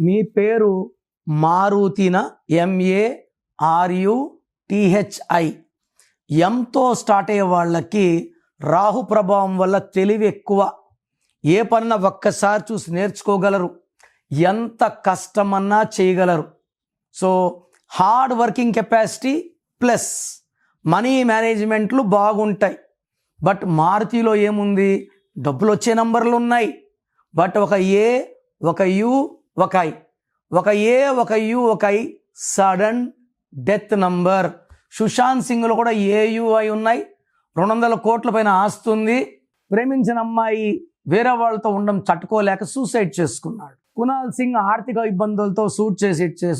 మీ పేరు మారుతిన, MARUTHI. ఎంతో start అయ్యే వాళ్ళకి రాహు ప్రభావం వల్ల తెలివి ఎక్కువ. ఏ పనిన ఒక్కసారి చూసి నేర్చుకోగలరు, ఎంత కష్టమన్నా చేయగలరు. So hard working capacity plus money మేనేజ్మెంట్లు బాగుంటాయి. బట్ మారుతిలో ఏముంది, డబ్బులు వచ్చే నంబర్లు ఉన్నాయి. బట్ ఒక ఏ, ఒక యు, ఒక ఐ, ఒక ఏ, ఒక యు, ఒక I sudden death number. Sushant సింగ్లో కూడా AUI ఉన్నాయి. 200 కోట్ల పైన ఆస్తుంది. ప్రేమించిన అమ్మాయి వేరే వాళ్ళతో ఉండడం తట్టుకోలేక సూసైడ్ చేసుకున్నాడు. కునాల్ సింగ్ ఆర్థిక ఇబ్బందులతో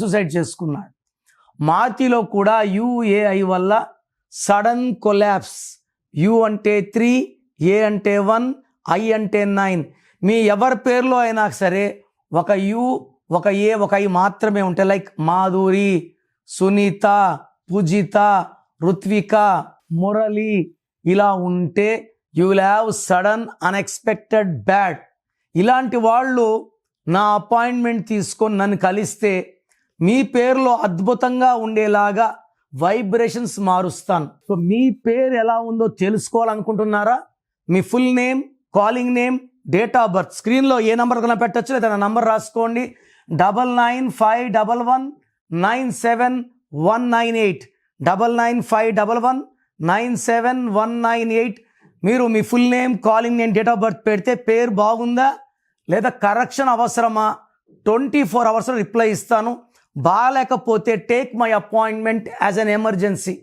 సూసైడ్ చేసుకున్నాడు. మారుతిలో కూడా UAI వల్ల సడన్ కొలాప్స్. యు అంటే 3, ఏ అంటే 1, ఐ అంటే 9. మీ ఎవరి పేరులో అయినా సరే ఒక యు, ఒక ఏ, ఒక ఐ మాత్రమే ఉంటాయి. లైక్ మాధురి, సునీత, పూజిత, రుత్విక, మురళి ఇలా ఉంటే you will have sudden unexpected bad. ఇలాంటి వాళ్ళు నా అపాయింట్మెంట్ తీసుకొని నన్ను కలిస్తే మీ పేరులో అద్భుతంగా ఉండేలాగా వైబ్రేషన్స్ మారుస్తాను. సో మీ పేరు ఎలా ఉందో తెలుసుకోవాలనుకుంటున్నారా? మీ full name, calling name, date of birth స్క్రీన్లో ఏ నెంబర్ కన్నా పెట్టచ్చు, లేదా నా నంబర్ రాసుకోండి. 9951197198, 9951197198. మీరు మీ full name, calling name, date of birth పెడితే పేరు బాగుందా లేదా కరెక్షన్ అవసరమా 24 అవర్స్లో రిప్లై ఇస్తాను. బాగాలేకపోతే take my appointment as an emergency.